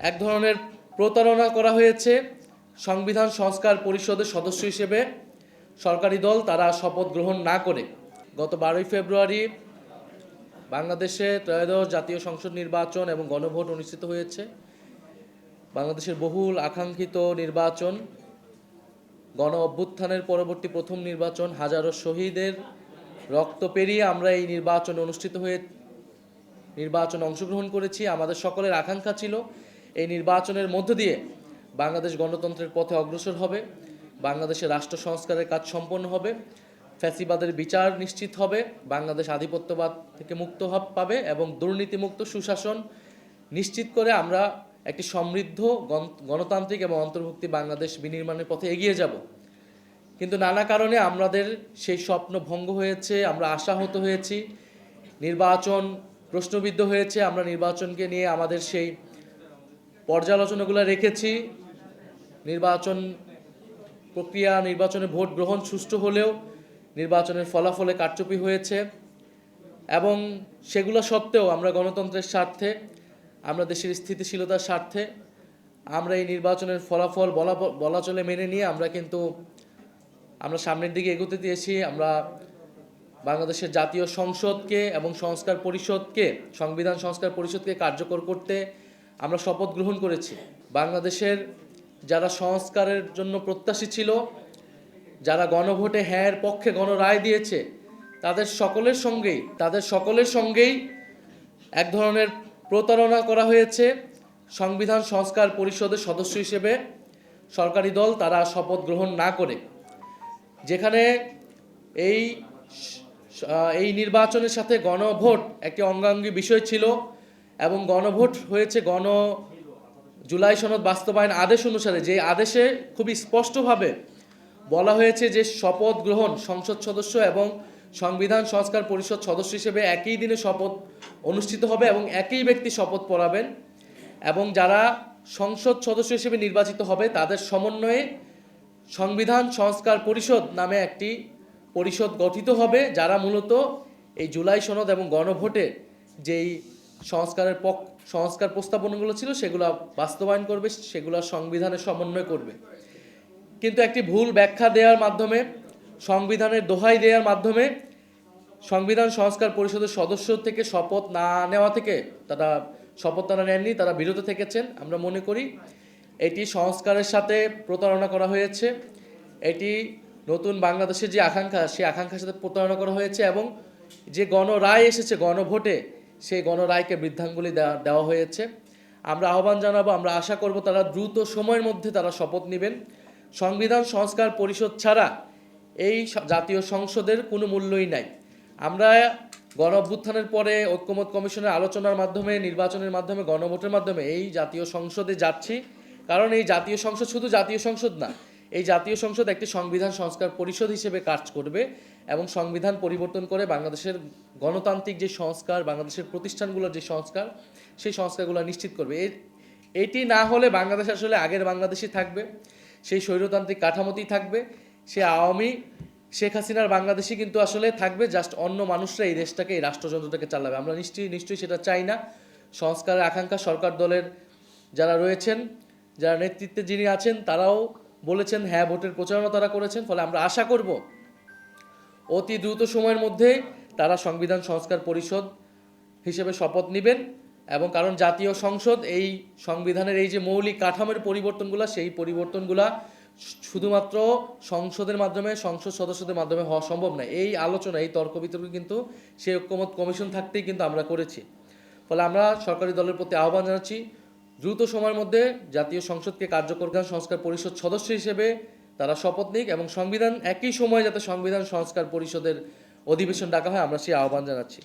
এক ধরনের প্রতারণা করা হয়েছে সংবিধান সংস্কার পরিষদের সদস্য হিসেবে সরকারি দল তারা শপথ গ্রহণ না করে। গত 12ই ফেব্রুয়ারি বাংলাদেশে ত্রয়োদশ জাতীয় সংসদ নির্বাচন এবং গণভোট অনুষ্ঠিত হয়েছে। বাংলাদেশের বহুল আকাঙ্ক্ষিত নির্বাচন, গণ অভ্যুত্থানের পরবর্তী প্রথম নির্বাচন, হাজারো শহীদের রক্ত পেরিয়ে আমরা এই নির্বাচনে অংশগ্রহণ করেছি। আমাদের সকলের আকাঙ্ক্ষা ছিল এই নির্বাচনের মধ্য দিয়ে বাংলাদেশ গণতন্ত্রের পথে অগ্রসর হবে, বাংলাদেশের রাষ্ট্র সংস্কারের কাজ সম্পন্ন হবে, ফ্যাসিবাদের বিচার নিশ্চিত হবে, বাংলাদেশ আধিপত্যবাদ থেকে মুক্ত পাবে এবং দুর্নীতিমুক্ত সুশাসন নিশ্চিত করে আমরা একটি সমৃদ্ধ গণতান্ত্রিক এবং অন্তর্ভুক্তি বাংলাদেশ বিনির্মাণের পথে এগিয়ে যাব। কিন্তু নানা কারণে আমাদের সেই স্বপ্ন ভঙ্গ হয়েছে, আমরা আশাহত হয়েছি, নির্বাচন প্রশ্নবিদ্ধ হয়েছে। আমরা নির্বাচনকে নিয়ে আমাদের সেই পর্যালোচনাগুলো রেখেছি। নির্বাচন প্রক্রিয়া, নির্বাচনে ভোট গ্রহণ সুষ্ঠু হলেও নির্বাচনের ফলাফলে কারচুপি হয়েছে এবং সেগুলো সত্ত্বেও আমরা গণতন্ত্রের স্বার্থে, আমরা দেশের স্থিতিশীলতার স্বার্থে আমরা এই নির্বাচনের ফলাফল বলা চলে মেনে নিয়ে আমরা সামনের দিকে এগোতে দিয়েছি। আমরা বাংলাদেশের জাতীয় সংসদকে এবং সংবিধান সংস্কার পরিষদকে কার্যকর করতে আমরা শপথ গ্রহণ করেছি। বাংলাদেশের যারা সংস্কারের জন্য প্রত্যাশী ছিল, যারা গণভোটে হ্যাঁর পক্ষে গণরায় দিয়েছে, তাদের সকলের সঙ্গেই এক ধরনের প্রতারণা করা হয়েছে সংবিধান সংস্কার পরিষদের সদস্য হিসেবে সরকারি দল তারা শপথ গ্রহণ না করে। যেখানে এই নির্বাচনের সাথে গণভোট একটি অঙ্গাঙ্গী বিষয় ছিল এবং গণভোট হয়েছে জুলাই সনদ বাস্তবায়ন আদেশ অনুসারে, যে আদেশে খুবই স্পষ্টভাবে বলা হয়েছে যে শপথ গ্রহণ সংসদ সদস্য এবং সংবিধান সংস্কার পরিষদ সদস্য হিসেবে একই দিনে শপথ অনুষ্ঠিত হবে এবং একই ব্যক্তি শপথ পড়াবেন এবং যারা সংসদ সদস্য হিসেবে নির্বাচিত হবে তাদের সমন্বয়ে সংবিধান সংস্কার পরিষদ নামে একটি পরিষদ গঠিত হবে, যারা মূলত এই জুলাই সনদ এবং গণভোটে যেই সংস্কার প্রস্তাবনাগুলো ছিল সেগুলো বাস্তবায়ন করবে, সেগুলো সংবিধানের সমন্বয় করবে। কিন্তু একটি ভুল ব্যাখ্যা দেওয়ার মাধ্যমে, সংবিধানের দোহাই দেওয়ার মাধ্যমে সংবিধান সংস্কার পরিষদের সদস্য থেকে শপথ না নেওয়া থেকে তারা নেননি, তারা বিরত থেকেছেন। আমরা মনে করি এটি সংস্কারের সাথে প্রতারণা করা হয়েছে, এটি নতুন বাংলাদেশের যে আকাঙ্ক্ষা, সেই আকাঙ্ক্ষার সাথে প্রতারণা করা হয়েছে এবং যে গণরায় এসেছে গণভোটে, সেই গণরায়কে বৃদ্ধাঙ্গুলি দেওয়া হয়েছে। আমরা আহ্বান জানাবো, আমরা আশা করব তারা দ্রুত সময়ের মধ্যে তারা শপথ নেবেন। সংবিধান সংস্কার পরিষদ ছাড়া এই জাতীয় সংসদের কোনো মূল্যই নাই। আমরা গণ অভ্যুত্থানের পরে ঐক্যমত কমিশনের আলোচনার মাধ্যমে, নির্বাচনের মাধ্যমে, গণভোটের মাধ্যমে এই জাতীয় সংসদে যাচ্ছি, কারণ এই জাতীয় সংসদ শুধু জাতীয় সংসদ না, এই জাতীয় সংসদ একটি সংবিধান সংস্কার পরিষদ হিসেবে কাজ করবে এবং সংবিধান পরিবর্তন করে বাংলাদেশের গণতান্ত্রিক যে সংস্কার, বাংলাদেশের প্রতিষ্ঠানগুলোর যে সংস্কার, সেই সংস্কারগুলো নিশ্চিত করবে। এটি না হলে বাংলাদেশ আসলে আগের বাংলাদেশই থাকবে, সেই স্বৈরতান্ত্রিক কাঠামোতেই থাকবে, সে আওয়ামী শেখ হাসিনার বাংলাদেশই কিন্তু আসলে থাকবে, জাস্ট অন্য মানুষরা এই দেশটাকে, এই রাষ্ট্রযন্ত্রটাকে চালাবে। আমরা নিশ্চয়ই সেটা চাই না। সংস্কারের আকাঙ্ক্ষা সরকার দলের যারা রয়েছেন, যারা নেতৃত্বে যিনি আছেন, তারাও বলেছেন, হ্যাঁ ভোটের প্রচারণা তারা করেছেন। ফলে আমরা আশা করব অতি দ্রুত সময়ের মধ্যে তারা সংবিধান সংস্কার পরিষদ হিসেবে শপথ নেবেন এবং কারণ জাতীয় সংসদ এই সংবিধানের এই যে মৌলিক কাঠামোর পরিবর্তনগুলো, সেই পরিবর্তনগুলো শুধুমাত্র সংসদ সদস্যদের মাধ্যমে হওয়া সম্ভব নয়। এই আলোচনা, এই তর্ক বিতর্ক কিন্তু সেই ঐক্যমত কমিশন থাকতেই কিন্তু আমরা করেছি। ফলে আমরা সরকারি দলের প্রতি আহ্বান জানাচ্ছি, দ্রুত সময়ের মধ্যে জাতীয় সংসদকে কার্যকর সংস্কার পরিষদ সদস্য হিসেবে তারা শপথ নিক এবং একই সময়ে যাতে সংবিধান সংস্কার পরিষদের অধিবেশন ডাকা হয়, আমরা সেই আহ্বান জানাচ্ছি।